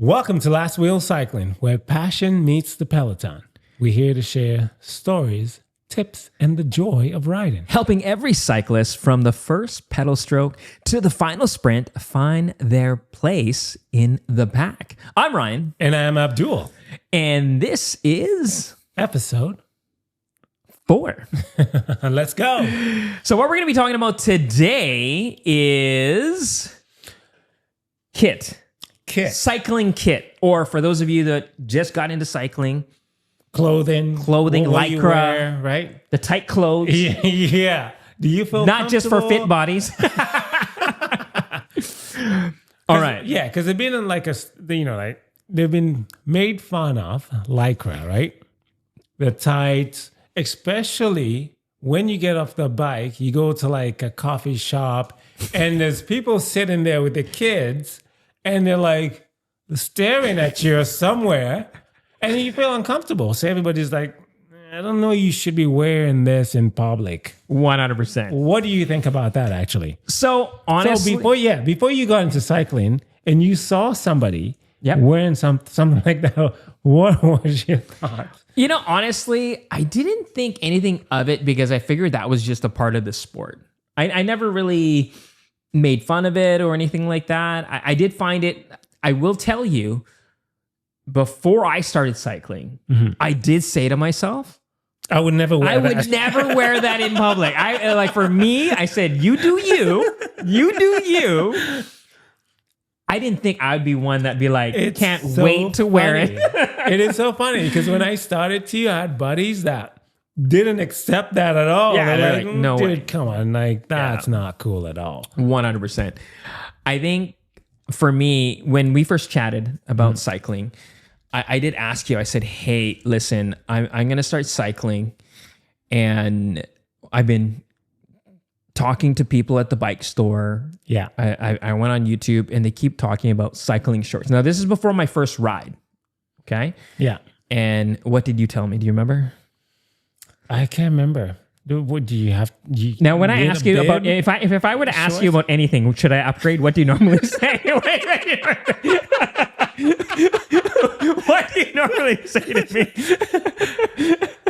Welcome to Last Wheel Cycling, where passion meets the peloton. We're here to share stories, tips, and the joy of riding. Helping every cyclist from the first pedal stroke to the final sprint find their place in the pack. I'm Ryan. And I'm Abdul. And this is Episode 4. Let's go. So what we're going to be talking about today is kit. Cycling kit. Or for those of you that just got into cycling, Clothing, what lycra, you wear, right? the tight clothes. Yeah. Do you feel Not just for fit bodies. All right. Yeah, because they've been in they've been made fun of, lycra, right? The tights, especially when you get off the bike, you go to like a coffee shop and there's people sitting there with the kids and they're like staring at you somewhere and you feel uncomfortable. So everybody's like, I don't know, you should be wearing this in public. 100%. What do you think about that actually? So honestly, before you got into cycling and you saw somebody wearing something like that, what was your thoughts? You know, honestly, I didn't think anything of it because I figured that was just a part of the sport. I never really made fun of it or anything like that. I did find it, I will tell you, before I started cycling, I did say to myself, I would never wear that. I would never wear that in public. For me, I said, you do you. You do you. I didn't think I'd be one that'd be like, can't wait to wear it. It is so funny because when I started I had buddies that didn't accept that at all. Yeah, they're like, no dude, way. Come on, like that's not cool at all. 100%. I think for me, when we first chatted about cycling, I did ask you, I said, hey, listen, I'm going to start cycling and I've been talking to people at the bike store. Yeah. I went on YouTube and they keep talking about cycling shorts. Now, this is before my first ride. Okay. Yeah. And what did you tell me? Do you remember? I can't remember. What do you have? Now, when I ask you about, if I were to ask you about anything, should I upgrade? What do you normally say? Wait. What do you normally say to me?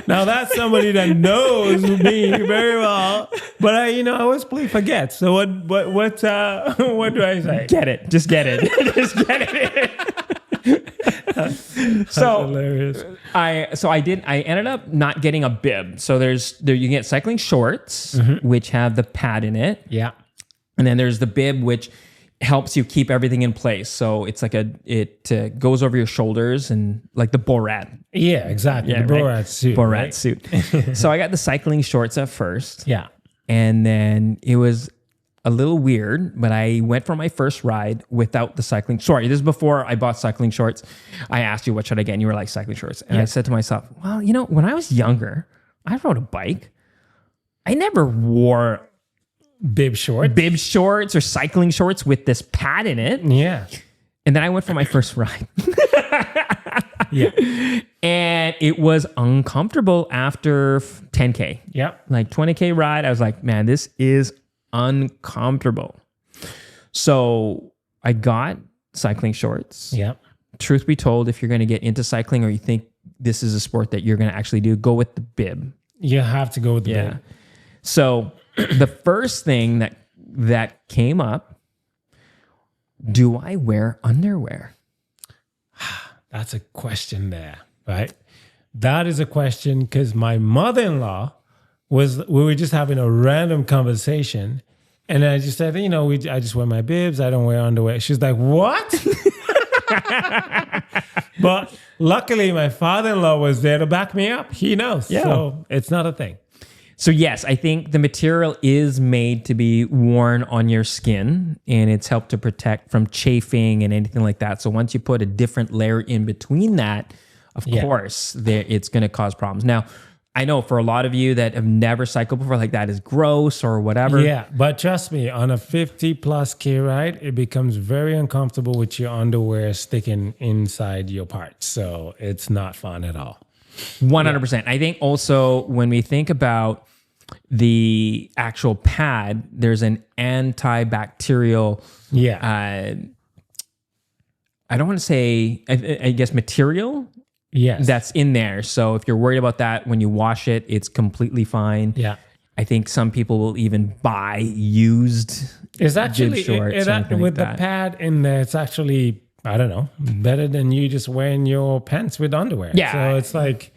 Now that's somebody that knows me very well, but I always forget. So what do I say? Get it. Just get it. Just get it. So hilarious. I ended up not getting a bib. So you can get cycling shorts, which have the pad in it. Yeah. And then there's the bib, which helps you keep everything in place. So it's like it goes over your shoulders and like the Borat. Yeah, exactly. Yeah, the Borat suit. Borat right? suit. So I got the cycling shorts at first. Yeah. And then it was a little weird, but I went for my first ride without the cycling. Sorry, this is before I bought cycling shorts. I asked you, what should I get? And you were like, cycling shorts. And I said to myself, well, when I was younger, I rode a bike. I never wore bib shorts or cycling shorts with this pad in it. Yeah. And then I went for my first ride. Yeah. And it was uncomfortable after 10K. Yeah. Like 20K ride. I was like, man, this is uncomfortable. So I got cycling shorts. Yeah. Truth be told, if you're going to get into cycling or you think this is a sport that you're going to actually do, go with the bib. You have to go with the bib. So the first thing that came up, do I wear underwear? That's a question there, right? That is a question because my mother-in-law we were just having a random conversation and I just said, I just wear my bibs. I don't wear underwear. She's like, what? But luckily my father-in-law was there to back me up. He knows. Yeah. So it's not a thing. So yes, I think the material is made to be worn on your skin and it's helped to protect from chafing and anything like that. So once you put a different layer in between that, of course, it's going to cause problems. Now, I know for a lot of you that have never cycled before, like that is gross or whatever. Yeah, but trust me, on a 50 plus K ride, it becomes very uncomfortable with your underwear sticking inside your parts. So it's not fun at all. 100%. I think also when we think about the actual pad, there's an antibacterial I don't want to say, I guess, material Yes. that's in there. So if you're worried about that, when you wash it, it's completely fine. Yeah. I think some people will even buy used It's actually shorts or anything with like the that. pad in there. It's actually, I don't know, better than you just wearing your pants with underwear. Yeah. So it's like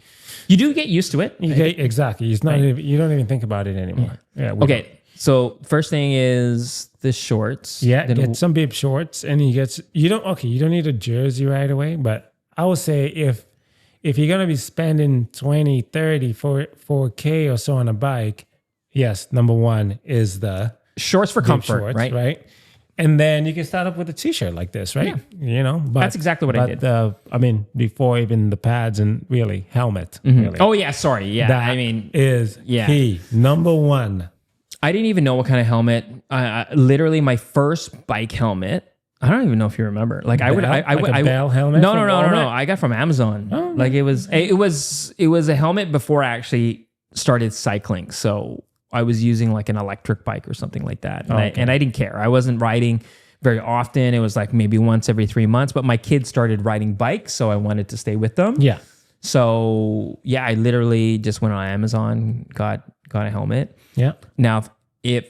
You do get used to it. exactly. It's not. Even, you don't even think about it anymore. Yeah. Okay. So first thing is the shorts. Yeah. Then Get some bib shorts, and you don't. Okay. You don't need a jersey right away, but I would say if you're gonna be spending 20, 30, 4K or so on a bike, yes, number one is the shorts for bib comfort, shorts, right? right? And then you can start up with a t-shirt like this, right? You know, but That's exactly what I did. I mean, before even the pads and really helmet. Really. Oh yeah, sorry. Yeah, That I mean, is key. Number one. I didn't even know what kind of helmet. Literally, my first bike helmet. I don't even know if you remember. Like I would, a Bell helmet. No, from no. Walmart? I got from Amazon. Oh. Like it was a helmet before I actually started cycling. So I was using like an electric bike or something like that, and I didn't care. I wasn't riding very often. It was like maybe once every 3 months. But my kids started riding bikes, so I wanted to stay with them. Yeah. So yeah, I literally just went on Amazon, got a helmet. Yeah. Now, if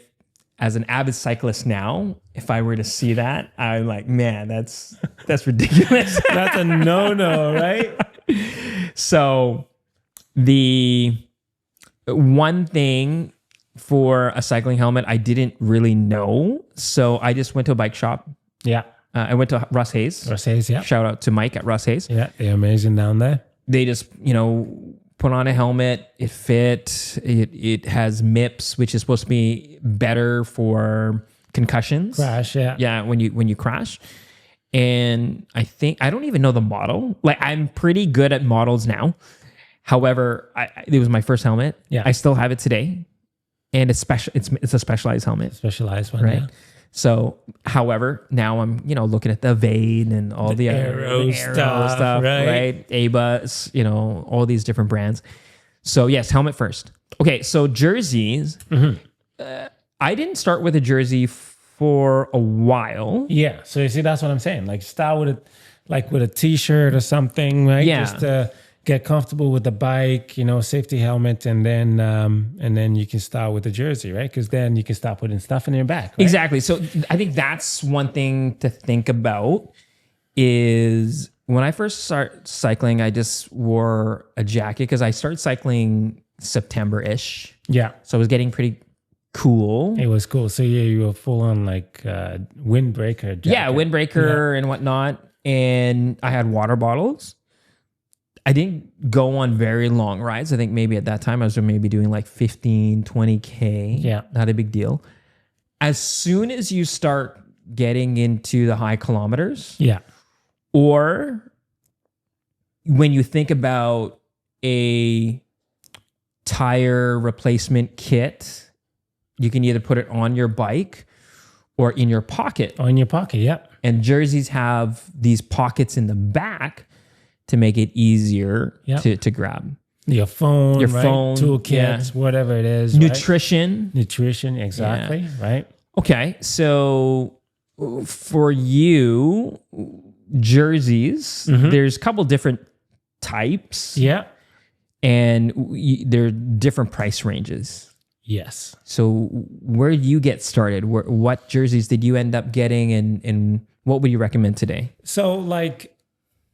as an avid cyclist now, if I were to see that, I'm like, man, that's ridiculous. That's a no-no, right? So the one thing for a cycling helmet I didn't really know. So I just went to a bike shop. Yeah. I went to Russ Hayes. Russ Hayes, yeah. Shout out to Mike at Russ Hayes. Yeah, they're amazing down there. They just, put on a helmet. It fit. It has MIPS, which is supposed to be better for concussions. Crash, yeah. Yeah, when you crash. And I don't even know the model. Like I'm pretty good at models now. However, it was my first helmet. Yeah. I still have it today. And it's special. It's a specialized helmet, Specialized one, right? yeah. So, however, now I'm looking at the Vane and all the Aero stuff, right? A-Bus, all these different brands. So yes, helmet first. Okay, so jerseys. I didn't start with a jersey for a while. Yeah. So you see, that's what I'm saying. Like start with a t-shirt or something, right? Yeah. Just to get comfortable with the bike, safety helmet, and then you can start with the jersey, right? Because then you can start putting stuff in your back. Right? Exactly. So I think that's one thing to think about is when I first started cycling, I just wore a jacket because I started cycling September-ish. Yeah. So I was getting pretty cool. It was cool. So yeah, you were full on like windbreaker jacket. Yeah, windbreaker and whatnot. And I had water bottles. I didn't go on very long rides. I think maybe at that time I was maybe doing like 15, 20K. Yeah. Not a big deal. As soon as you start getting into the high kilometers, Yeah. or when you think about a tire replacement kit, you can either put it on your bike or in your pocket. On your pocket, yeah. And jerseys have these pockets in the back to make it easier to grab. Your phone, Your right? phone, toolkits, whatever it is. right? Nutrition. Exactly, right? Okay, so for you, jerseys, there's a couple different types. Yeah. And there are different price ranges. Yes. So where did you get started? What jerseys did you end up getting, and what would you recommend today? So like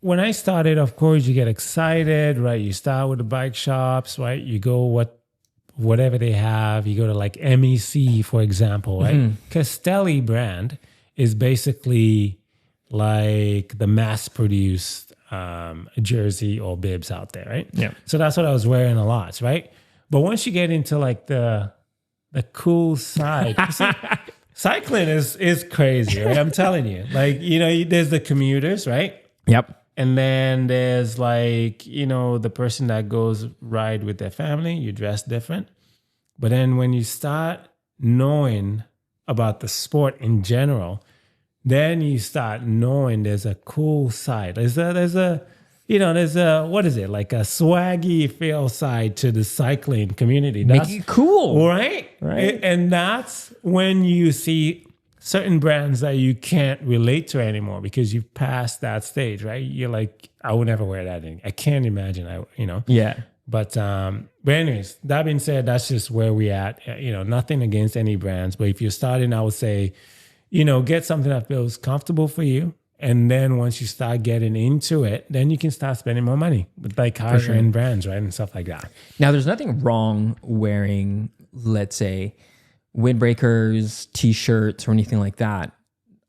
when I started, of course, you get excited, right? You start with the bike shops, right? You go whatever they have. You go to like MEC, for example, right? Castelli brand is basically like the mass-produced jersey or bibs out there, right? Yeah. So that's what I was wearing a lot, right? But once you get into like the cool side, cycling is crazy, right? I'm telling you. Like, there's the commuters, right? Yep. And then there's like, the person that goes ride with their family, you dress different. But then when you start knowing about the sport in general, then you start knowing there's a cool side. There's a what is it? Like a swaggy feel side to the cycling community. Make it cool. Right? And that's when you see certain brands that you can't relate to anymore because you've passed that stage, right? You're like, I would never wear that thing. I can't imagine. Yeah. But anyways, that being said, that's just where we at. Nothing against any brands, but if you're starting, I would say, get something that feels comfortable for you. And then once you start getting into it, then you can start spending more money with like higher end brands, right? And stuff like that. Now, there's nothing wrong wearing, let's say, windbreakers, t-shirts, or anything like that.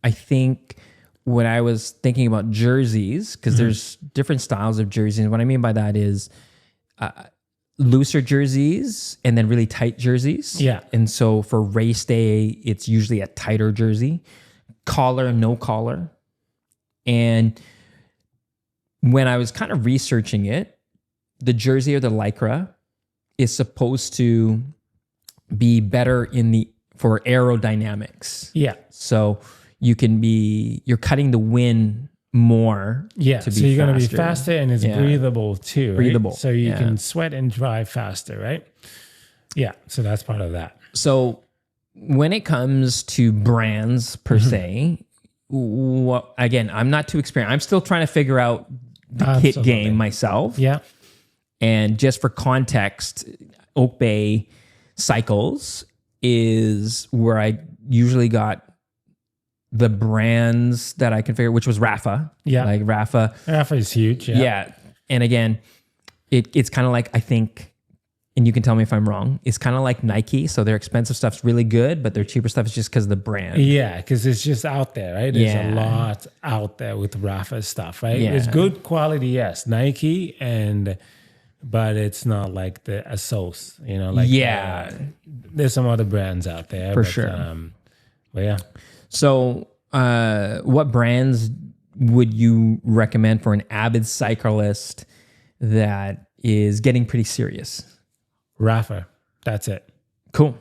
I think when I was thinking about jerseys, because there's different styles of jerseys. And what I mean by that is looser jerseys and then really tight jerseys. Yeah. And so for race day, it's usually a tighter jersey, collar, no collar. And when I was kind of researching it, the jersey or the Lycra is supposed to be better for aerodynamics. Yeah. So you're cutting the wind more. Yeah. To be so you're going to be faster. faster and it's breathable too. Right? Breathable. So you can sweat and drive faster, right? Yeah. So that's part of that. So when it comes to brands per se, again, I'm not too experienced. I'm still trying to figure out the kit game myself. Yeah. And just for context, Oak Bay Cycles is where I usually got the brands that I can figure, which was Rafa. Yeah. Like Rafa. Rafa is huge. Yeah. Yeah. And again, it's kind of like, I think, and you can tell me if I'm wrong, it's kind of like Nike. So their expensive stuff's really good, but their cheaper stuff is just because of the brand. Yeah, because it's just out there, right? There's a lot out there with Rafa stuff, right? Yeah. It's good quality, yes, Nike, but it's not like the Asos, there's some other brands out there. For sure. But yeah. So what brands would you recommend for an avid cyclist that is getting pretty serious? Rafa, that's it. Cool.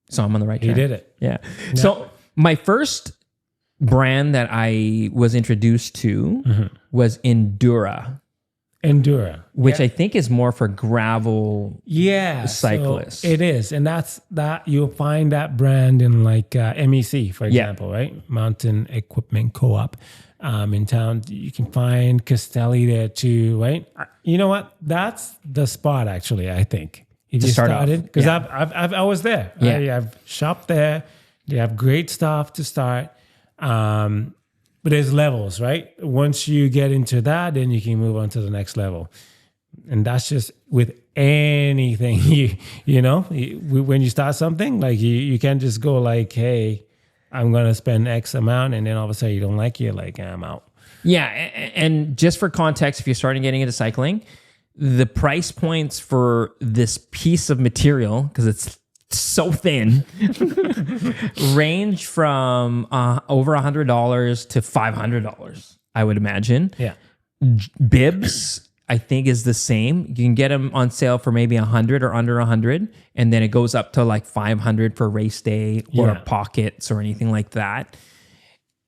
So I'm on the right track. He did it. Yeah. So my first brand that I was introduced to was Endura, which I think is more for gravel cyclists. So it is. And that you'll find that brand in like MEC, for example, right? Mountain Equipment Co-op in town. You can find Castelli there too, right? You know what? That's the spot actually, I think. If you started, because I was there. Yeah. I've shopped there. They have great stuff to start. But there's levels, right? Once you get into that, then you can move on to the next level. And that's just with anything. When you start something, like you can't just go like, hey, I'm going to spend X amount. And then all of a sudden you don't like it. You're like, I'm out. Yeah. And just for context, if you're starting getting into cycling, the price points for this piece of material, because it's so thin, range from over $100 to $500, I would imagine. Yeah. Bibs, I think, is the same. You can get them on sale for maybe 100 or under 100, and then it goes up to like 500 for race day or pockets or anything like that.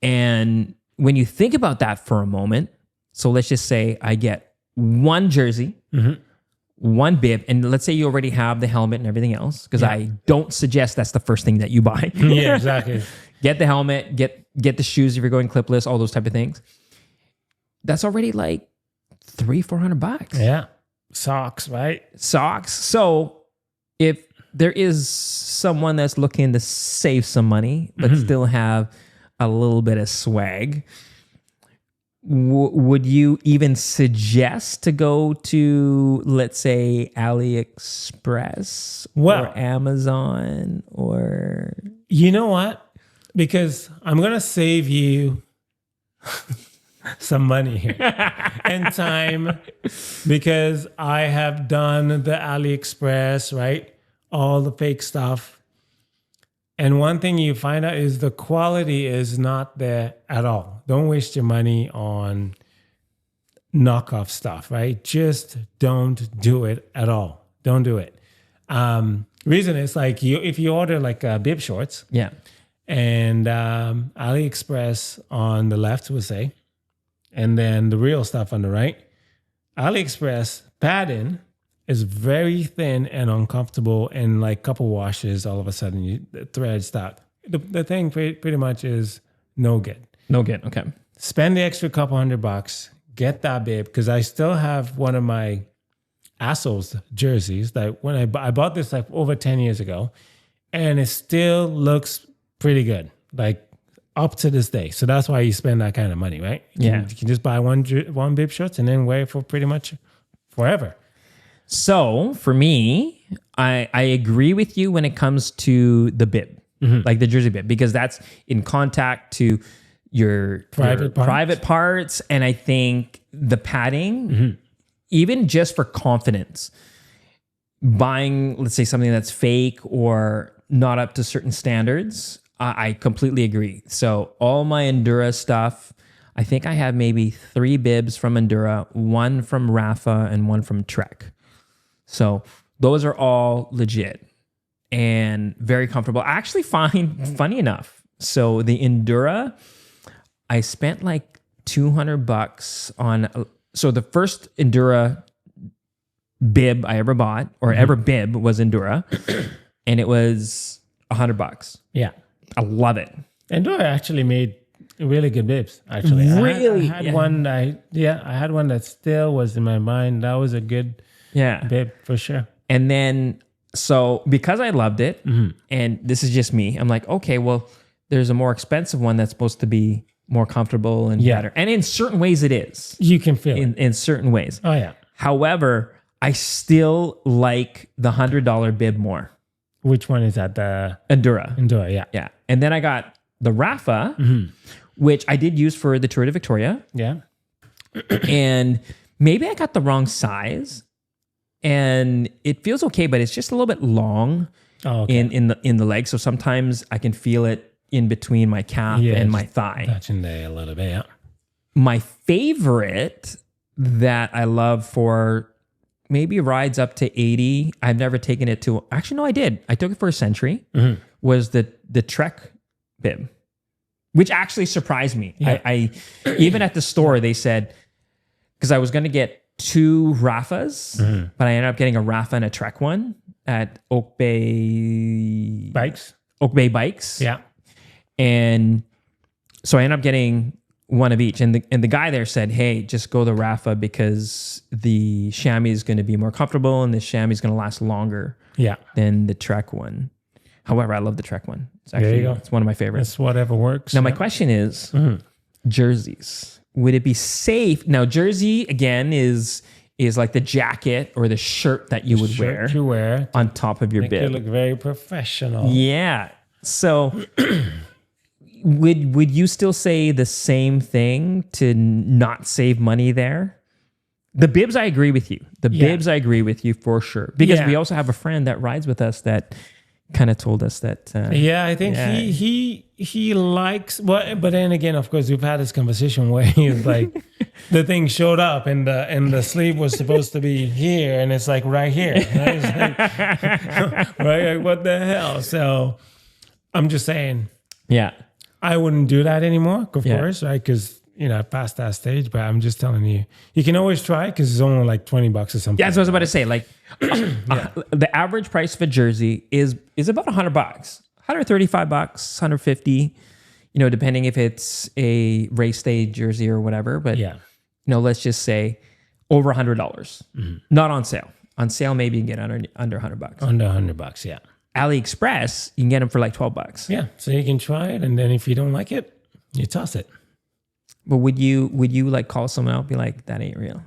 And when you think about that for a moment, so let's just say I get one jersey, one bib, and let's say you already have the helmet and everything else, because I don't suggest that's the first thing that you buy. Yeah, exactly. Get the helmet, get the shoes if you're going clipless, all those type of things. That's already like $300-$400. Yeah. Socks, right? Socks. So if there is someone that's looking to save some money, but still have a little bit of swag, would you even suggest to go to, let's say, AliExpress or Amazon or... You know what? Because I'm going to save you some money here and time, because I have done the AliExpress, right? All the fake stuff. And one thing you find out is the quality is not there at all. Don't waste your money on knockoff stuff, right? Just don't do it at all. Don't do it. Reason is like if you order like bib shorts, and AliExpress on the left will say, and then the real stuff on the right. AliExpress padding is very thin and uncomfortable, and like couple washes, all of a sudden the thread start the thing pretty much is no good. No good. Okay. Spend the extra couple $100, get that bib, because I still have one of my Assos jerseys that when I bought this like over 10 years ago, and it still looks pretty good, like up to this day. So that's why you spend that kind of money, right? You can just buy one bib shorts and then wear it for pretty much forever. So for me, I agree with you when it comes to the bib, like the jersey bib, because that's in contact to your private parts. And I think the padding, even just for confidence, buying, let's say, something that's fake or not up to certain standards, I completely agree. So all my Endura stuff, I think I have maybe 3 bibs from Endura, 1 from Rafa and 1 from Trek. So those are all legit and very comfortable. I actually find, funny enough, so the Endura, I spent like $200 on. So the first Endura bib I ever bought or ever bib was Endura, and it was $100. Yeah, I love it. Endura actually made really good bibs. Actually, really, I had one. I had one that still was in my mind. That was a good bib for sure. And then, so because I loved it, and this is just me, I'm like, okay, well, there's a more expensive one that's supposed to be more comfortable and better. And in certain ways it is. You can feel it. In certain ways. Oh, yeah. However, I still like the $100 bib more. Which one is that? The Endura. Endura, yeah. Yeah. And then I got the Rafa, which I did use for the Tour de Victoria. Yeah. And maybe I got the wrong size. And it feels okay, but it's just a little bit long in the leg. So sometimes I can feel it in between my calf and my thigh. Touching there a little bit, yeah. My favorite that I love for maybe rides up to 80, I've never taken it to, actually, no, I did. I took it for a century, was the Trek bib, which actually surprised me. Yeah. I even at the store, they said, because I was going to get 2 Rafas, but I ended up getting a Rafa and a Trek one at Oak Bay Bikes. Yeah. And so I ended up getting one of each. And the guy there said, hey, just go the Rafa because the chamois is going to be more comfortable and the chamois is going to last longer than the Trek one. However, I love the Trek one. It's actually, it's one of my favorites. It's whatever works. Now, my question is, jerseys. Would it be safe? Now, jersey, again, is like the jacket or the shirt that you would wear on top of your bib. You look very professional. Yeah. So would you still say the same thing to not save money there? The bibs, I agree with you. Bibs, I agree with you for sure. Because we also have a friend that rides with us that kind of told us that. I think he likes. Well, but then again, of course, we've had this conversation where he's like, the thing showed up and the sleeve was supposed to be here, and it's like right here. Right? Like, right? Like, what the hell? So I'm just saying. Yeah. I wouldn't do that anymore, of course, right? Because, I passed that stage, but I'm just telling you, you can always try because it's only like $20 or something. Yeah, that's what I was about to say. Like, the average price of a jersey is about $100, $135, $150, depending if it's a race day jersey or whatever. But, let's just say over $100. Not on sale. On sale, maybe you can get under $100. Under $100, yeah. AliExpress, you can get them for like $12. Yeah, so you can try it, and then if you don't like it, you toss it. But would you like call someone out and be like, that ain't real?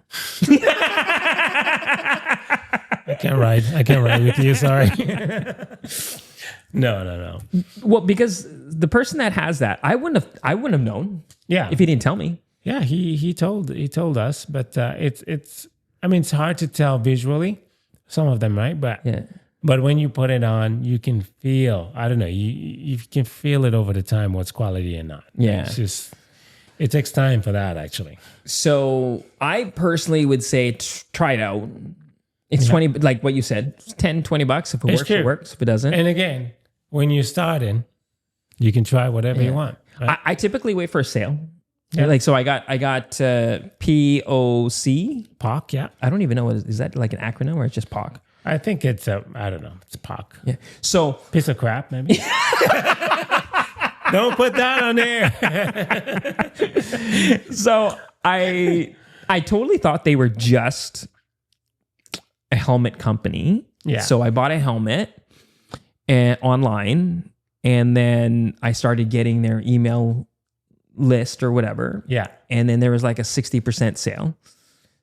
I can't ride with you, sorry. No. Well, because the person that has that, I wouldn't have known. Yeah. If he didn't tell me. Yeah, he told us, but it's hard to tell visually, some of them, right? But when you put it on, you can feel, I don't know, you can feel it over the time, what's quality and not. Yeah. It's just, it takes time for that, actually. So I personally would say try it out. It's 20, like what you said, $10, $20. If it works, it works. If it doesn't. And again, when you're starting, you can try whatever you want. Right? I typically wait for a sale. Yeah. Like, so I got POC. POC, yeah. I don't even know is that like an acronym or it's just POC? I think it's I don't know. It's POC. Yeah. So piece of crap, maybe. Don't put that on there. So I totally thought they were just a helmet company. Yeah. So I bought a helmet online, and then I started getting their email list or whatever. Yeah. And then there was like a 60% sale.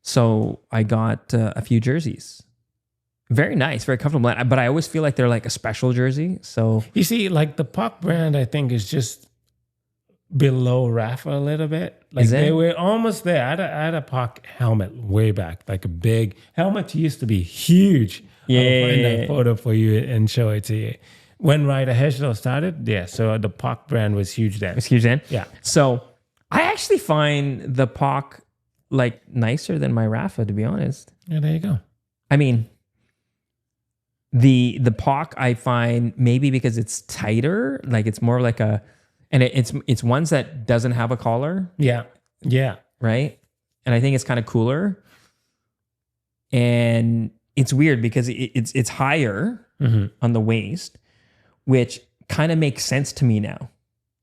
So I got a few jerseys. Very nice, very comfortable. But I always feel like they're like a special jersey. So You see, like the Puck brand, I think is just below Rafa a little bit. Like Is it? they were almost there. I had a Puck helmet way back, like a big helmet used to be huge. Yeah, I'll find yeah, that photo for you and show it to you. When Ryder Heshdale started, yeah. So the Puck brand was huge then. it's huge then. Yeah. So I actually find the POC like nicer than my Rafa, to be honest. Yeah, there you go. I mean, the POC I find maybe because it's tighter, like it's more like a, and it's ones that doesn't have a collar, Yeah. Yeah. right? And I think it's kind of cooler. And it's weird because it's higher on the waist, which kind of makes sense to me now.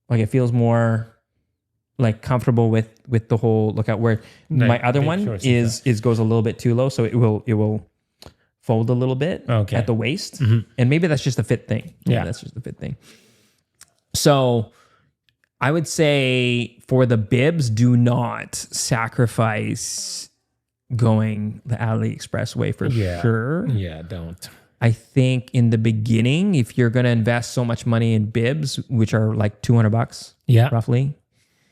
Like it feels more like comfortable with the whole lookout. Where my other big one shorts is goes a little bit too low, so it will fold a little bit Okay. at the waist, and maybe that's just a fit thing. Yeah. That's just a fit thing. So I would say for the bibs, do not sacrifice going the AliExpress way for Yeah. sure. Yeah, don't. I think in the beginning, if you're going to invest so much money in bibs, which are like $200 Yeah. roughly,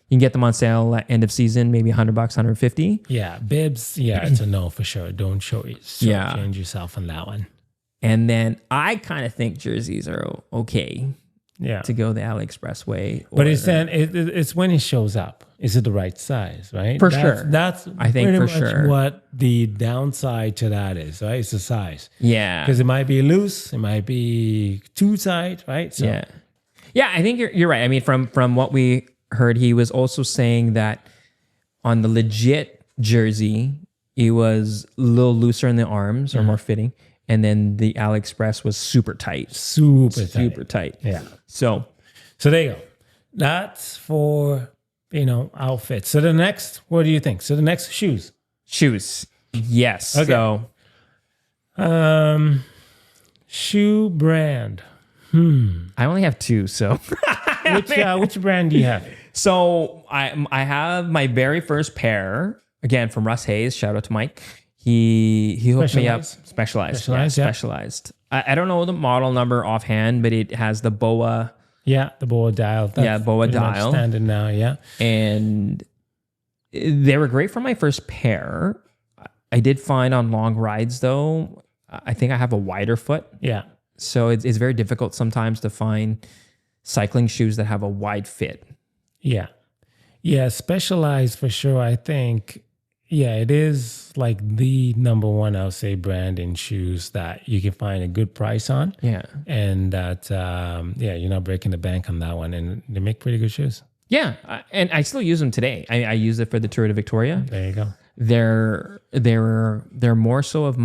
you can get them on sale at end of season, maybe $100, 150. Yeah. Bibs, yeah, it's a no for sure. Don't show it. Yeah. Change yourself on that one. And then I kind of think jerseys are okay Yeah. to go the AliExpress way. But or- it's then it's when it shows up. Is it the right size, right? For That's- sure. That's I think pretty for much sure. what the downside to that is, right? It's the size. yeah. Because it might be loose, it might be too tight, right? So Yeah. Yeah, I think you're right. I mean, from what we heard, he was also saying that on the legit jersey, it was a little looser in the arms or more fitting. And then the AliExpress was super tight. super tight. Tight. Yeah. So So there you go. That's for, outfits. So the next, what do you think? So the next, shoes. shoes. Yes. Okay. So Shoe brand. I only have two. So Which brand do you have? So I have my very first pair, again from Russ Hayes. Shout out to Mike. He hooked me up. Specialized. Yeah, Specialized, yeah. specialized. I don't know the model number offhand, but it has the BOA Yeah, the BOA dial. That's BOA pretty much dial. standard now, yeah. and they were great for my first pair. I did find on long rides though, I think I have a wider foot. Yeah. So it's very difficult sometimes to find cycling shoes that have a wide fit. Yeah. Yeah, Specialized for sure. I think, yeah, it is like the number one, I'll say, brand in shoes that you can find a good price on. Yeah. And that, you're not breaking the bank on that one. And they make pretty good shoes. Yeah. And I still use them today. I use it for the Tour de Victoria. There you go. They're more so of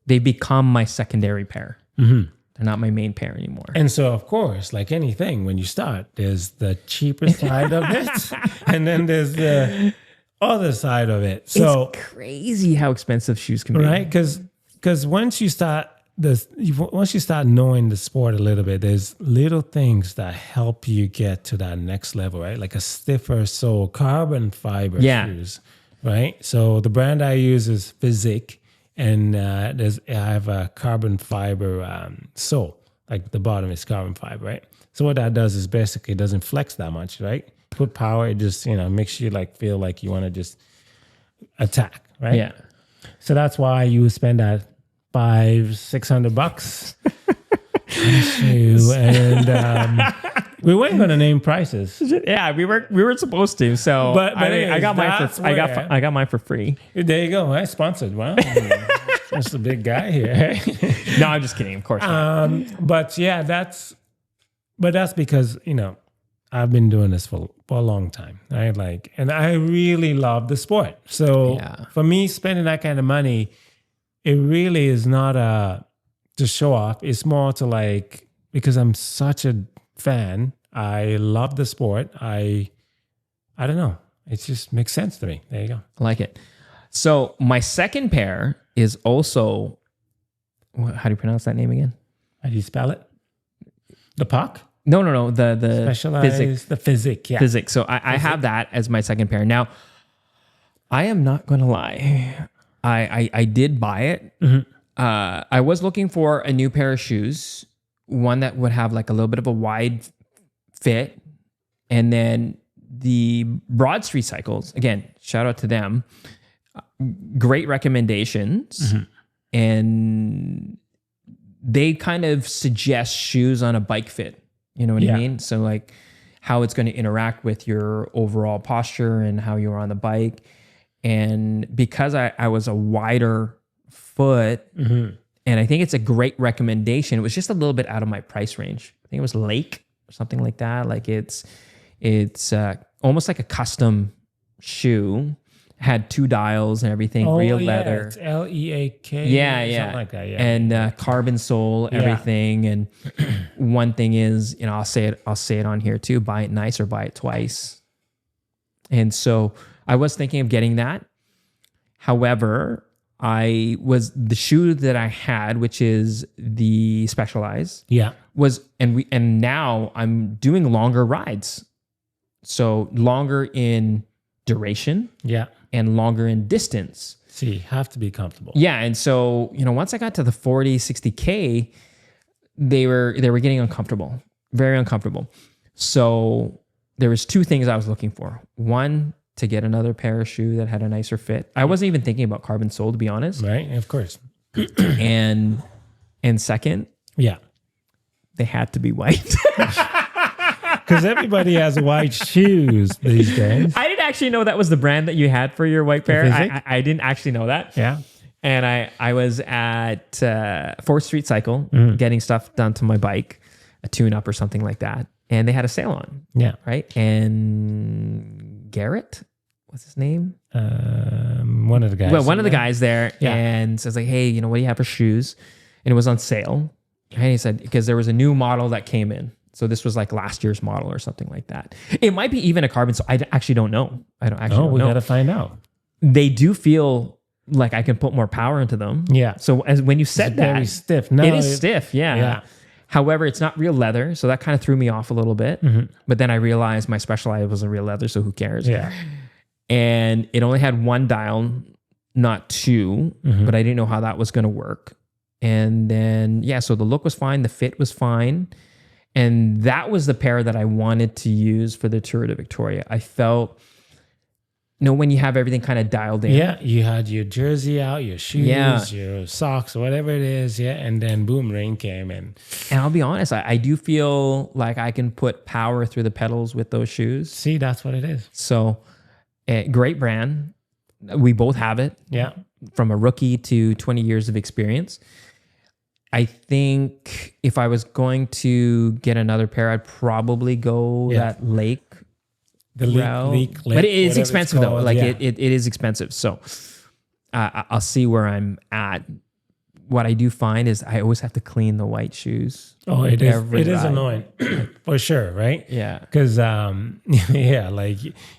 they become my secondary pair. They're not my main pair anymore. And so, of course, like anything, when you start, there's the cheaper side of it. And then there's the other side of it. So, it's crazy how expensive shoes can be. right? Because once you start knowing the sport a little bit, there's little things that help you get to that next level, right? Like a stiffer sole, carbon fiber shoes, right? So the brand I use is Physique, and I have a carbon fiber sole. Like the bottom is carbon fiber, right? So what that does is basically it doesn't flex that much, right? Put power, it just makes you like feel like you want to just attack, right? Yeah. So that's why you spend that $500-$600 on a shoe, and we weren't going to name prices. Yeah, we weren't supposed to. So But I anyways, got mine that's for where- I got mine for free. There you go. I sponsored. Wow, that's a big guy here. No, I'm just kidding. Of course not. But yeah, that's because I've been doing this for a long time, right? And I really love the sport. So Yeah. for me, spending that kind of money, it really is not to show off. It's more to because I'm such a fan I love the sport. I don't know. It just makes sense to me. There you go. I like it. So my second pair is also, how do you pronounce that name again? How do you spell it? The puck? No. The Specialized, physic. the physic, yeah. Physic. So I have that as my second pair. Now, I am not going to lie. I did buy it. I was looking for a new pair of shoes, one that would have like a little bit of a wide fit. And then the Broad Street Cycles, again, shout out to them. Great recommendations. And they kind of suggest shoes on a bike fit. You know what I mean? So like how it's going to interact with your overall posture and how you're on the bike. And because I was a wider foot, and I think it's a great recommendation. It was just a little bit out of my price range. I think it was Lake or something like that. Like it's almost like a custom shoe. Had 2 dials and everything, real leather. It's LEAK. Yeah. Something like that, yeah. And carbon sole, everything. And one thing is, I'll say it on here too, buy it nice or buy it twice. And so I was thinking of getting that. However, the shoe that I had, which is the Specialized, and now I'm doing longer rides. So longer in duration, and longer in distance. So you have to be comfortable. Yeah, and so once I got to the 40, 60K, they were getting uncomfortable, very uncomfortable. So there was 2 things I was looking for. One, to get another pair of shoe that had a nicer fit. I wasn't even thinking about carbon sole, to be honest. Right, of course. and second, they had to be white. Because everybody has white shoes these days. I didn't actually know that was the brand that you had for your white pair. I didn't actually know that. Yeah. And I was at 4th Street Cycle getting stuff done to my bike, a tune-up or something like that. And they had a sale on. Yeah. Right? And Garrett, what's his name? One of the guys. Well, one of the guys there. Yeah. And so I was like, hey, what do you have for shoes? And it was on sale. And he said, because there was a new model that came in. So this was like last year's model or something like that. It might be even a carbon. So I actually don't know. I don't actually know. We got to find out. They do feel like I can put more power into them. Yeah. So when you said that, very stiff. No, it is stiff. Yeah. However, it's not real leather. So that kind of threw me off a little bit. But then I realized my Specialized wasn't real leather. So who cares? Yeah. And it only had 1 dial, not 2. But I didn't know how that was going to work. And then, so the look was fine. The fit was fine. And that was the pair that I wanted to use for the Tour de Victoria. I felt, when you have everything kind of dialed in. Yeah, you had your jersey out, your shoes, your socks, whatever it is. Yeah, and then boom, rain came in. And I'll be honest, I do feel like I can put power through the pedals with those shoes. See, that's what it is. So, great brand. We both have it. Yeah. From a rookie to 20 years of experience. I think if I was going to get another pair, I'd probably go that Lake. The Lake, but it is expensive though. Like it is expensive. So I'll see where I'm at. What I do find is I always have to clean the white shoes. Oh, it is. It is annoying for sure, right? Yeah. Because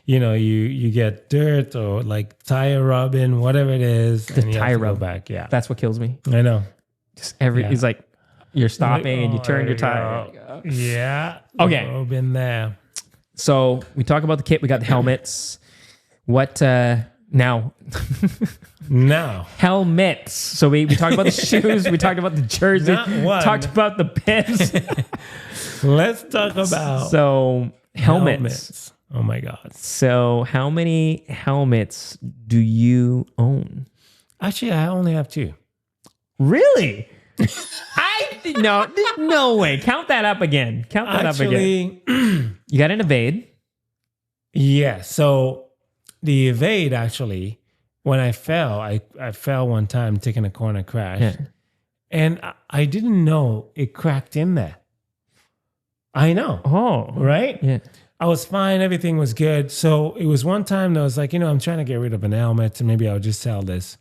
you get dirt or like tire rubbing, whatever it is. The tire rub back. Yeah, that's what kills me. I know. Just it's like you're stopping and you turn your tire. Yeah. Okay. Oh, been there. So we talk about the kit. We got the helmets. What now? Now helmets. So we talked about the shoes. We talked about the jersey. Talked about the pins. Let's talk about helmets. Oh my God. So how many helmets do you own? Actually, I only have 2. Really? No way. Count that up again. You got an Evade. Yeah. So the Evade, actually, when I fell, I fell one time taking a corner crash, and I didn't know it cracked in there. I know. Oh, right. Yeah. I was fine. Everything was good. So it was one time that I was like, I'm trying to get rid of an helmet, and maybe I'll just sell this.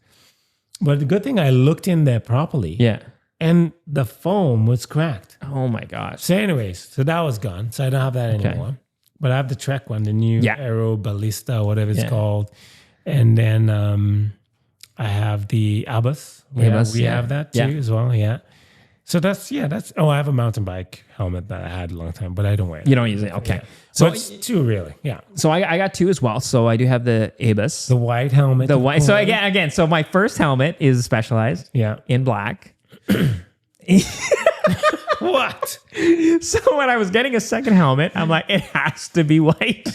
But the good thing, I looked in there properly. Yeah. and the foam was cracked. Oh my gosh. So anyways, so that was gone. So I don't have that anymore. But I have the Trek one, the new Aero Ballista, whatever it's called. And then I have the Abus. We have that too as well. Yeah. So that's I have a mountain bike helmet that I had a long time, but I don't wear it. You don't use it. Okay. Yeah. So it's two really. Yeah. So I got two as well. So I do have the Abus. The white helmet. The white. So again, so my first helmet is Specialized. Yeah. In black. What? So when I was getting a second helmet, I'm like, it has to be white.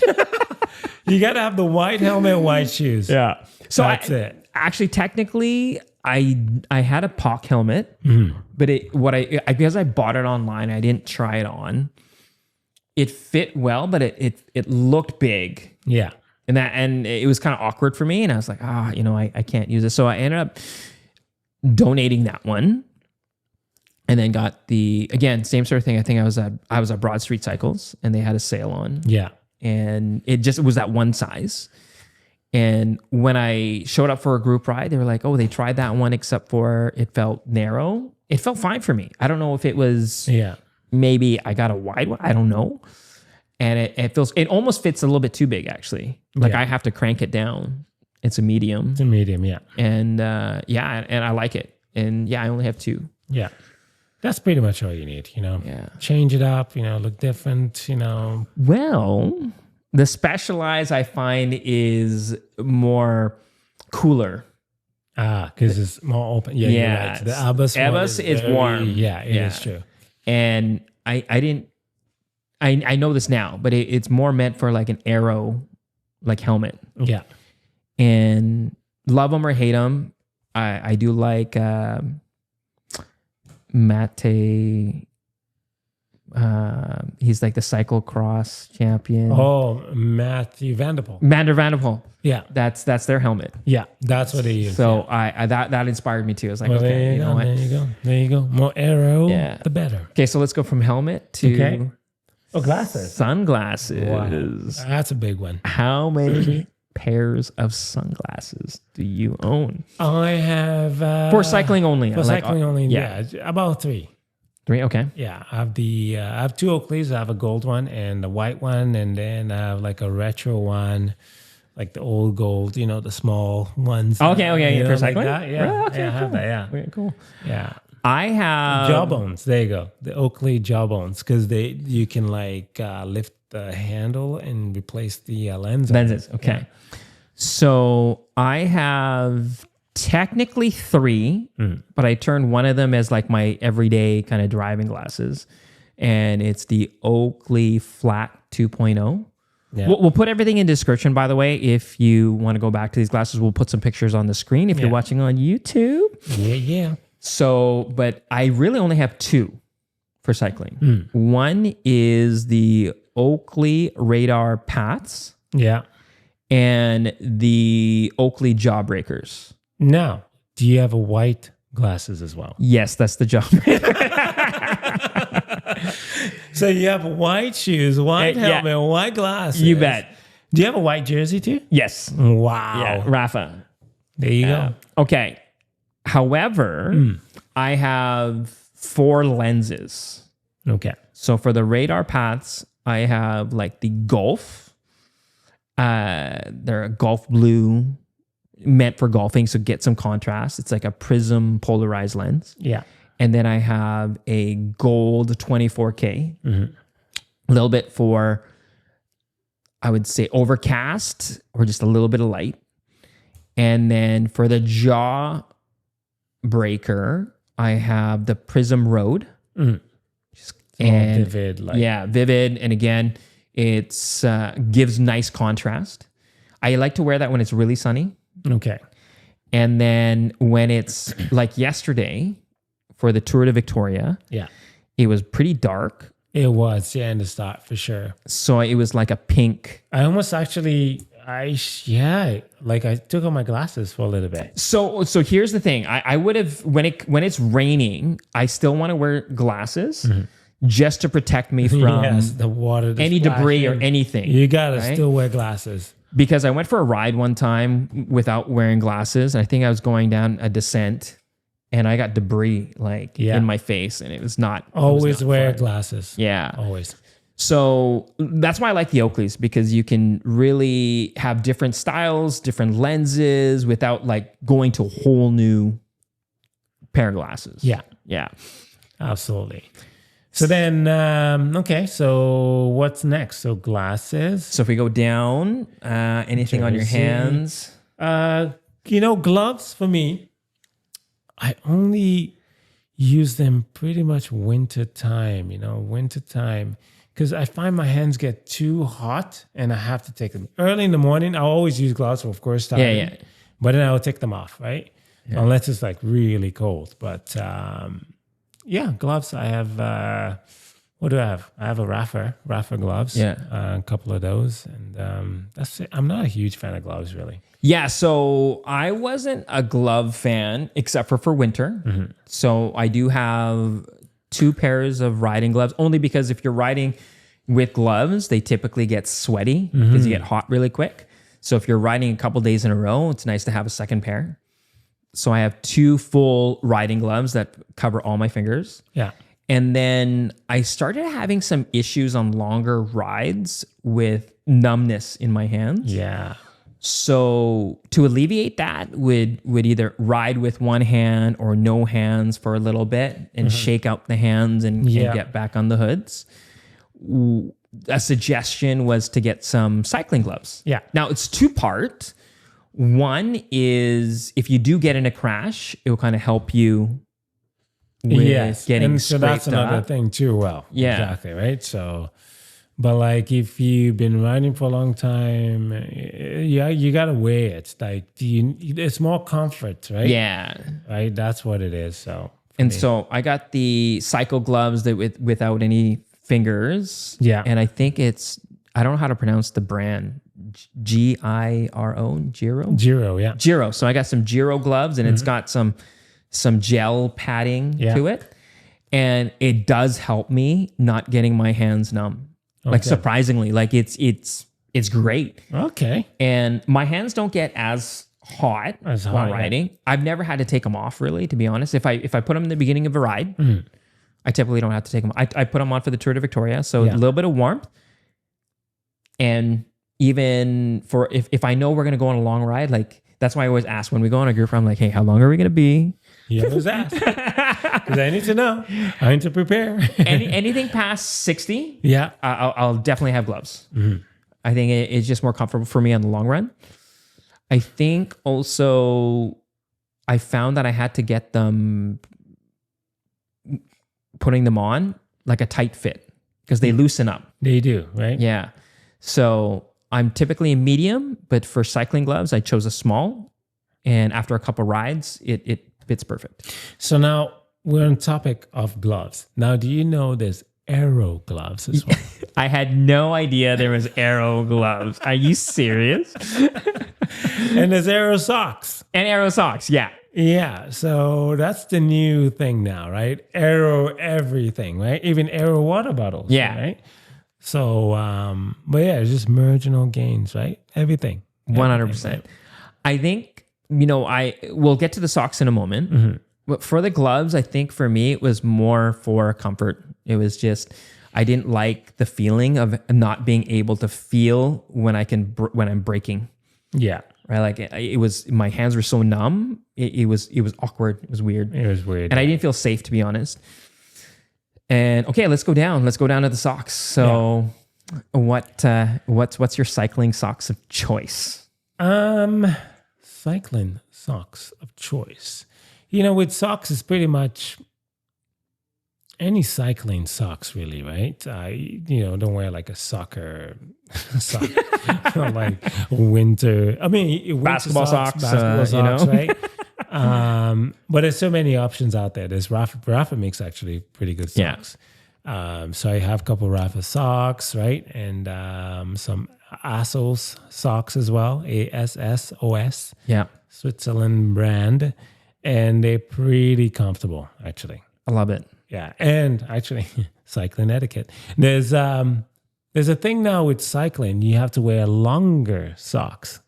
You got to have the white helmet, white shoes. Yeah. So that's it. Actually, technically, I had a POC helmet, but because I bought it online, I didn't try it on. It fit well, but it looked big. Yeah. And it was kind of awkward for me. And I was like, I can't use it. So I ended up donating that one. And then got same sort of thing. I think I was at Broad Street Cycles and they had a sale on. Yeah. And it was that one size. And when I showed up for a group ride, they were like, oh, they tried that one except for it felt narrow. It felt fine for me. I don't know if it was maybe I got a wide one. I don't know. And it almost fits a little bit too big actually. Like I have to crank it down. It's a medium. It's a medium, yeah. And and I like it. And I only have two. Yeah. That's pretty much all you need, Yeah. Change it up, look different, Well, the Specialized I find is more cooler. Because it's more open. Yeah, you're right. The Abus is warm. Yeah, it is true. And I know this now, but it's more meant for like an aero like helmet. Yeah. And love them or hate them. I do like Mate. He's like the cyclocross champion. Oh, Matthew Vanderpool. Vanderpool. Yeah, that's their helmet. Yeah, that's what he is. So I that inspired me too. I was like, well, okay, there you go. More aero, the better. Okay, so let's go from helmet to glasses. Sunglasses. Wow. That's a big one. How many pairs of sunglasses do you own? I have for cycling only. For cycling only, yeah, about three. Three, okay. Yeah, I have two Oakleys. I have a gold one and a white one, and then I have like a retro one, like the old gold, the small ones. Okay, for cycling. Like that. Yeah, okay, I have that. Yeah, very cool. Yeah, I have jawbones. There you go, the Oakley jawbones, because you can like lift the handle and replace the lenses. Okay. Yeah. So I have technically three, but I turned one of them as like my everyday kind of driving glasses. And it's the Oakley Flat 2.0. Yeah. We'll put everything in description, by the way. If you want to go back to these glasses, we'll put some pictures on the screen if you're watching on YouTube. Yeah. So, but I really only have two for cycling. One is the Oakley Radar Pats. Yeah. And the Oakley Jawbreakers. Now, do you have a white glasses as well? Yes, that's the Jawbreaker. So you have white shoes, white helmet, white glasses. You bet. Do you have a white jersey too? Yes. Wow. Yeah, Rafa. There you go. Okay. However, I have 4 lenses. Okay. So for the radar paths, I have like the Golf. They're a Golf blue, meant for golfing, so get some contrast. It's like a prism polarized lens. Yeah. And then I have a gold 24K. A little bit for, I would say, overcast or just a little bit of light. And then for the jaw breaker, I have the Prism Road. And vivid light. Yeah, vivid. And again, it's gives nice contrast. I like to wear that when it's really sunny. Okay. And then when it's like yesterday for the Tour de Victoria, it was pretty dark. It was, in the start for sure. So it was like a pink. I almost actually, I took off my glasses for a little bit. So here's the thing. I would have, when it's raining, I still want to wear glasses just to protect me from the water, any debris or anything. You got to still wear glasses. Because I went for a ride one time without wearing glasses. I think I was going down a descent and I got debris like Yeah. in my face, and it was not Always wear glasses. Yeah. Always. So that's why I like the Oakleys, because you can really have different styles, different lenses without like going to a whole new pair of glasses. Yeah. Yeah. Absolutely. So then, okay. So what's next? So glasses. So if we go down, anything on your Jersey. hands? Gloves for me, I only use them pretty much winter time, because I find my hands get too hot and I have to take them. Early in the morning, I always use gloves, of course. Yeah. But then I will take them off, right? Yeah. Unless it's like really cold. But gloves. I have, what do I have? I have a Rafa gloves. Yeah. A couple of those. And that's it. I'm not a huge fan of gloves, really. Yeah, so I wasn't a glove fan except for winter. Mm-hmm. So I do have 2 pairs of riding gloves, only because if you're riding with gloves, they typically get sweaty because you get hot really quick. So if you're riding a couple days in a row, it's nice to have a second pair. So I have 2 full riding gloves that cover all my fingers. Yeah. And then I started having some issues on longer rides with numbness in my hands. Yeah. So to alleviate that, would either ride with one hand or no hands for a little bit and shake out the hands and get back on the hoods. A suggestion was to get some cycling gloves. Yeah. Now it's 2-part. One is if you do get in a crash, it will kind of help you with getting and so that's another thing too. Well, exactly, right? So, but like if you've been riding for a long time, you gotta weigh it. Like it's more comfort, right? Yeah, right. That's what it is. So, so I got the cycle gloves that without any fingers. Yeah, and I think I don't know how to pronounce the brand. Giro. Yeah. Giro. So I got some Giro gloves, and it's got some gel padding to it, and it does help me not getting my hands numb. Okay. Like surprisingly, like it's great. Okay. And my hands don't get as hot while riding. Yeah. I've never had to take them off, really, to be honest. If I put them in the beginning of a ride, I typically don't have to take them. I put them on for the Tour de Victoria, so a little bit of warmth. And even for if I know we're gonna go on a long ride, like that's why I always ask when we go on a group. I'm like, hey, how long are we gonna be? You always ask because I need to know. I need to prepare. Anything past 60, I'll definitely have gloves. I think it's just more comfortable for me on the long run. I think also I found that I had to get them, putting them on like a tight fit because they loosen up. They do, right? Yeah. So I'm typically a medium, but for cycling gloves, I chose a small. And after a couple rides, it fits perfect. So now we're on topic of gloves. Now, do you know there's aero gloves as well? I had no idea there was aero gloves. Are you serious? And there's aero socks. And aero socks, yeah. Yeah, so that's the new thing now, right? Aero everything, right? Even aero water bottles, right? So, but yeah, it's just marginal gains, right? Everything. 100%. Right? I think, we'll get to the socks in a moment. But for the gloves, I think for me, it was more for comfort. It was just, I didn't like the feeling of not being able to feel when I'm braking. Yeah. Right. Like it was, my hands were so numb. It was awkward. It was weird. And I didn't feel safe, to be honest. And okay, let's go down. Let's go down to the socks. So what's your cycling socks of choice? Cycling socks of choice. With socks, it's pretty much any cycling socks, really, right? Don't wear like a soccer sock, like winter. I mean, winter basketball socks, right? But there's so many options out there. There's Rafa makes actually pretty good socks. So I have a couple Rafa socks, right? And some ASOS socks as well, ASSOS. Yeah. Switzerland brand. And they're pretty comfortable, actually. I love it. Yeah. And actually, cycling etiquette. There's a thing now with cycling. You have to wear longer socks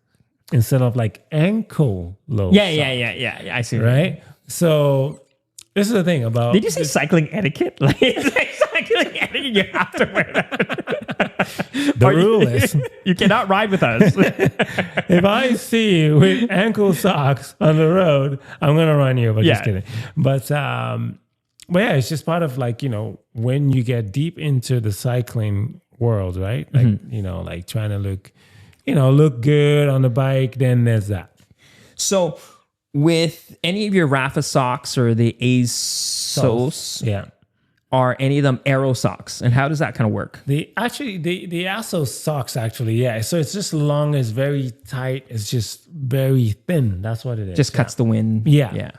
instead of like ankle low. Yeah. I see. Right? So this is the thing about Did you say cycling etiquette? Like, it's like cycling etiquette, you have to wear that. the rule is You cannot ride with us. if I see you with ankle socks on the road, I'm gonna run you. But Yeah. just kidding. But yeah, it's just part of like, when you get deep into the cycling world, right? Like, like trying to look good on the bike, then there's that. So, with any of your Rafa socks or the ASOS, Yeah. are any of them aero socks? And how does that kind of work? The ASOS socks actually, yeah. So it's just long, it's very tight, it's just very thin. That's what it is. Just cuts the wind. Yeah. Yeah.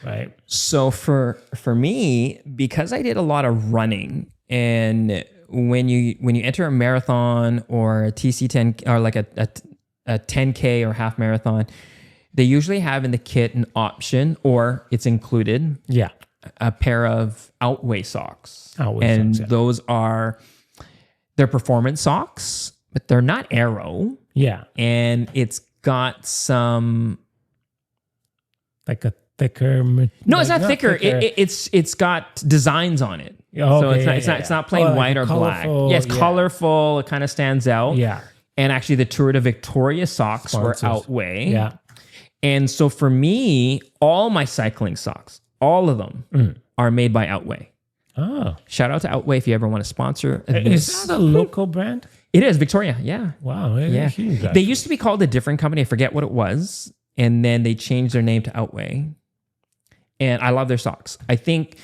Right. So for me, because I did a lot of running, and when you enter a marathon or a TC10 or like a 10K or half marathon, they usually have in the kit an option, or it's included, Yeah. a pair of Outweigh socks. Outweigh socks, yeah. They're performance socks, but they're not aero, Yeah. and it's got some. Like a thicker. No, it's not thicker. It's got designs on it. Oh, So okay, it's not plain white or black. Yeah, it's colorful. It kind of stands out. Yeah. And actually, the Tour de Victoria socks Sponsors. were Outweigh. Yeah. And so for me, all my cycling socks, all of them are made by Outweigh. Oh. Shout out to Outweigh if you ever want to sponsor Is this. that a local brand? It is Victoria. Yeah. Wow. Yeah. Huge, They used to be called a different company. I forget what it was. And then they changed their name to Outweigh. And I love their socks. I think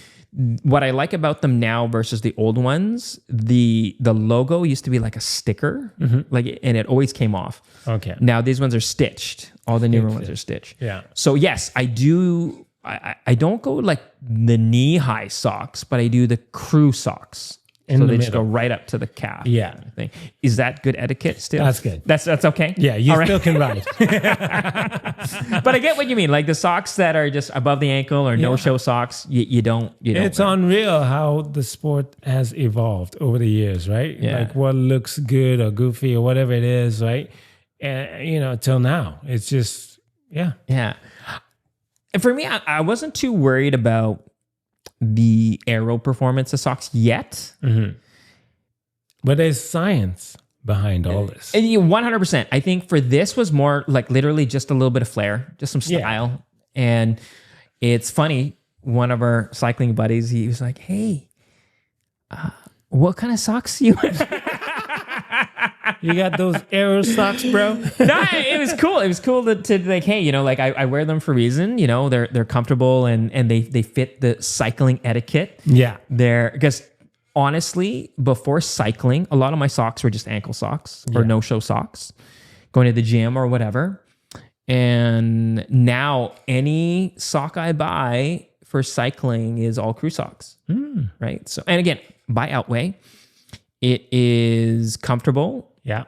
what I like about them now versus the old ones, the logo used to be like a sticker, and it always came off. Okay. Now these ones are stitched. All the newer ones are stitched. Yeah. So yes, I do. I don't go like the knee high socks, but I do the crew socks. So the they just go middle. right up to the calf. Yeah. kind of thing. Is that good etiquette still? That's good. That's okay? Yeah, you All right. still can ride. But I get what you mean. Like the socks that are just above the ankle or no show socks, you don't. It's wear. unreal how the sport has evolved over the years, right? Yeah. Like what looks good or goofy or whatever it is, right? And till now, it's just Yeah. And for me, I wasn't too worried about the aero performance of socks yet. But there's science behind all this. And 100%. I think for this was more like literally just a little bit of flair, just some style. And it's funny. One of our cycling buddies, he was like, "Hey, what kind of socks do you wear?" You got those aero socks, bro? No, it was cool. It was cool to like, hey, like I wear them for a reason. They're comfortable and they fit the cycling etiquette. Yeah. Because honestly, before cycling, a lot of my socks were just ankle socks or no-show socks, going to the gym or whatever. And now any sock I buy for cycling is all crew socks, right? So, and again, by Outweigh, it is comfortable. Yeah.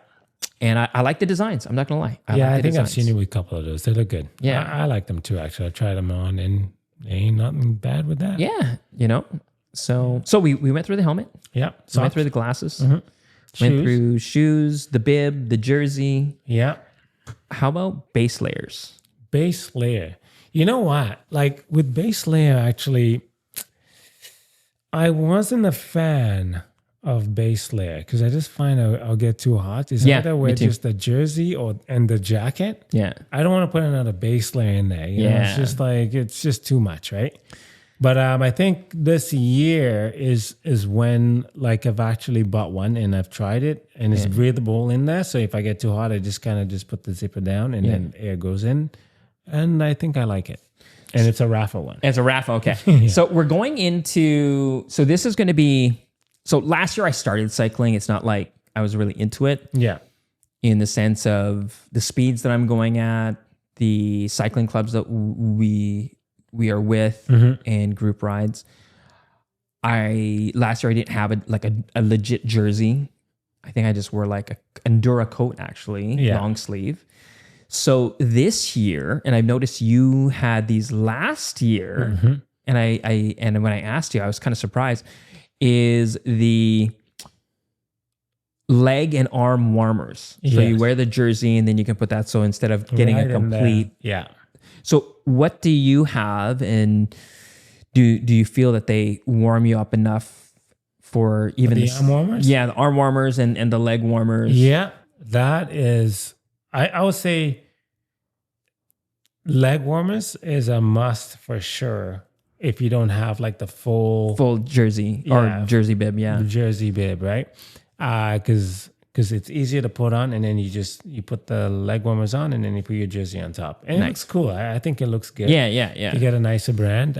And I like the designs. I'm not going to lie. I think I've seen you with a couple of those. They look good. Yeah. I like them too, actually. I tried them on and ain't nothing bad with that. Yeah. So we went through the helmet. Yeah. We went through the glasses. Shoes. Went through shoes, the bib, the jersey. Yeah. How about base layers? Base layer. You know what? Like with base layer, actually, I wasn't a fan of base layer because I just find I'll get too hot. Is either wear just the jersey and the jacket. Yeah. I don't want to put another base layer in there. You know, it's just like it's just too much, right? But I think this year is when like I've actually bought one and I've tried it and it's breathable in there. So if I get too hot, I just kind of just put the zipper down and then air goes in, and I think I like it. And it's a Rafa one. It's a Rafa. Okay. So we're going into. So this is going to be. So last year I started cycling. It's not like I was really into it. Yeah. In the sense of the speeds that I'm going at, the cycling clubs that we are with, and group rides. Last year I didn't have a legit jersey. I think I just wore like a Endura coat actually, long sleeve. So this year, and I've noticed you had these last year, and when I asked you, I was kind of surprised. Is the leg and arm warmers. So you wear the jersey and then you can put that. So instead of getting a complete So what do you have, and do you feel that they warm you up enough for even The arm warmers? Yeah, the arm warmers and the leg warmers. Yeah, that is, I would say leg warmers is a must for sure if you don't have like the full jersey Yeah. or jersey bib. Yeah. the jersey bib, right? Because it's easier to put on, and then you put the leg warmers on, and then you put your jersey on top, and it looks cool. I think it looks good. Yeah. You get a nicer brand.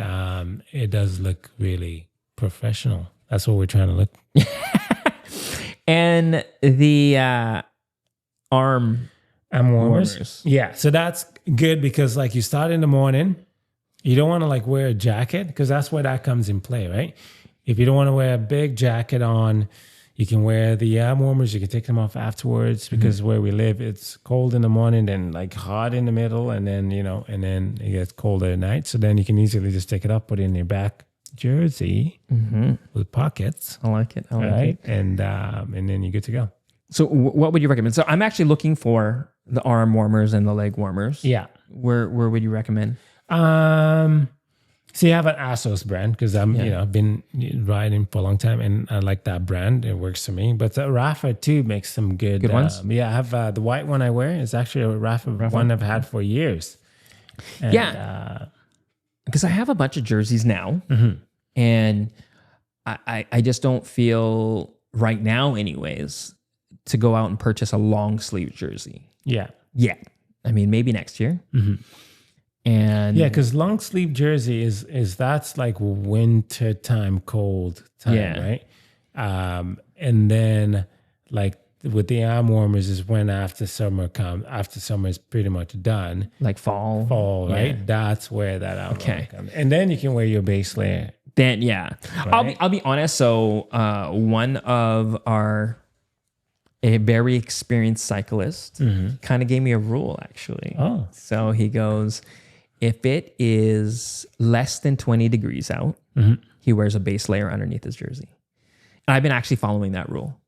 It does look really professional. That's what we're trying to look. And the arm Warmers. Yeah, so that's good because like you start in the morning, you don't want to like wear a jacket because that's where that comes in play, right? If you don't want to wear a big jacket on, you can wear the arm warmers. You can take them off afterwards because where we live, it's cold in the morning, then like hot in the middle, and then and then it gets colder at night. So then you can easily just take it up, put it in your back jersey with pockets, I like it. I like right? it. And then you're good to go. So what would you recommend? So I'm actually looking for the arm warmers and the leg warmers. Yeah. Where would you recommend? So you have an ASOS brand because I've been riding for a long time and I like that brand. It works for me. But Rafa too makes some good ones. Yeah, I have the white one I wear. It's actually a Rafa one I've had for years. And, Yeah. Because I have a bunch of jerseys now, and I just don't feel right now, anyways, to go out and purchase a long sleeve jersey. Yeah. Yeah, I mean maybe next year. And Yeah, because long sleeve jersey is that's like winter time, cold time, right? And then like with the arm warmers is when after summer is pretty much done. like fall, Right? Yeah. That's where that arm warmer comes. And then you can wear your base layer. Then yeah, Right. I'll be honest. So one of a very experienced cyclist kind of gave me a rule actually. Oh. So he goes, if it is less than 20 degrees out, he wears a base layer underneath his jersey. And I've been actually following that rule.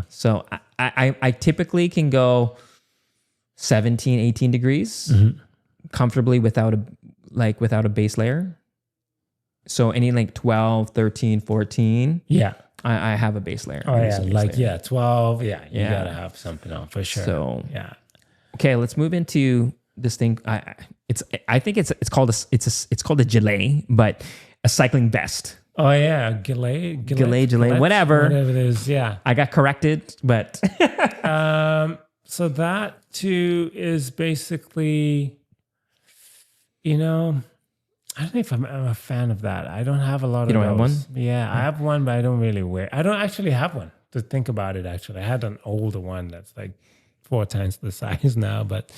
So I typically can go 17, 18 degrees comfortably without a base layer. So any like 12, 13, 14, Yeah. I have a base layer. Oh I yeah. use a base Like layer. 12. Yeah. You Yeah. gotta have something on for sure. So yeah. okay, let's move into this thing. I think it's called a gilet, but a cycling vest. Oh yeah. Gilet, whatever it is. Yeah. I got corrected, but So that too is basically, I don't know if I'm a fan of that. I don't have a lot of don't those. have one? Yeah, I have one, but I don't really wear. I don't actually have one. To think about it, actually, I had an older one that's like 4 times the size now, but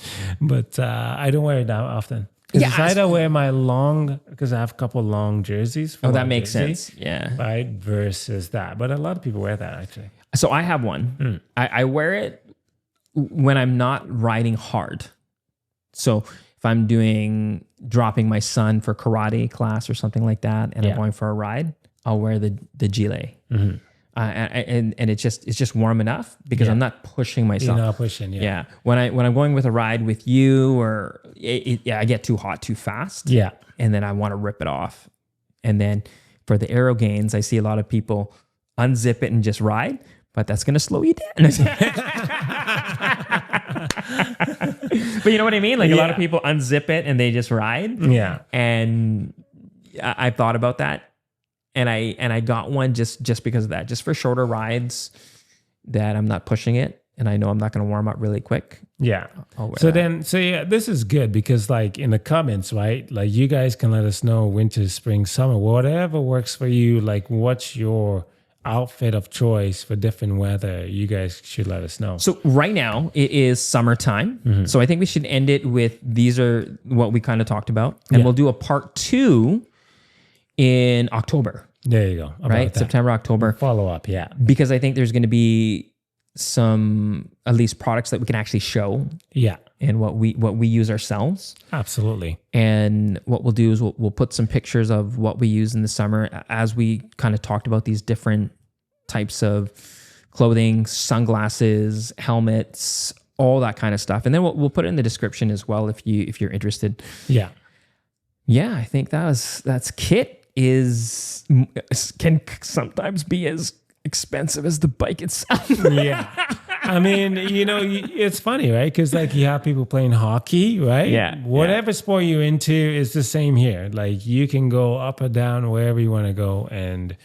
I don't wear it that often. Yeah, It's either wear my long, because I have a couple long jerseys. that full-on makes jersey, sense. Yeah. right? Versus that, but a lot of people wear that actually. So I have one. I wear it when I'm not riding hard. So if I'm dropping my son for karate class or something like that, and I'm going for a ride, I'll wear the gilet. And it's just warm enough because I'm not pushing myself. You're not pushing, Yeah. When I'm going with a ride with you, or I get too hot too fast. Yeah. And then I want to rip it off. And then for the aero gains, I see a lot of people unzip it and just ride, but that's going to slow you down. But you know what I mean? Like a lot of people unzip it and they just ride. Yeah. And I thought about that. And I got one just because of that, just for shorter rides that I'm not pushing it, and I know I'm not going to warm up really quick. Yeah. I'll wear So that. yeah, this is good because like in the comments, right? Like you guys can let us know winter, spring, summer, whatever works for you. Like what's your outfit of choice for different weather? You guys should let us know. So right now it is summertime. So I think we should end it with these are what we kind of talked about, and we'll do a part 2 in October. There you go. Right? September, October. Follow up. Yeah. Because I think there's going to be some, at least products that we can actually show Yeah. and what we use ourselves. Absolutely. And what we'll do is we'll put some pictures of what we use in the summer as we kind of talked about these different types of clothing, sunglasses, helmets, all that kind of stuff. And then we'll put it in the description as well if you're interested. Yeah. Yeah, I think that's kit can sometimes be as expensive as the bike itself. Yeah. I mean, it's funny, right? Because like you have people playing hockey, right? Yeah. Whatever sport you're into is the same here. Like you can go up or down wherever you want to go and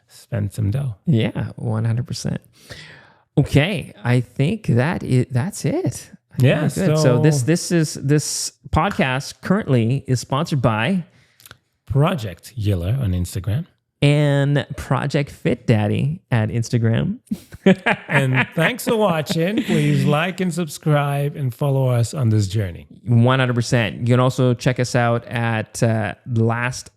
spend some dough. Yeah, 100%. Okay, I think that's it. Yeah. Good. So this podcast currently is sponsored by Project Yiller on Instagram. And Project Fit Daddy at Instagram. And thanks for watching. Please like and subscribe and follow us on this journey. 100%. You can also check us out at Last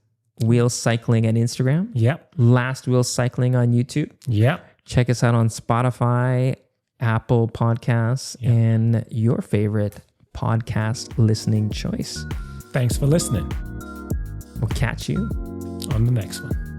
Wheel Cycling at Instagram. Yep. Last Wheel Cycling on YouTube. Yep. Check us out on Spotify, Apple Podcasts, and your favorite podcast listening choice. Thanks for listening. We'll catch you on the next one.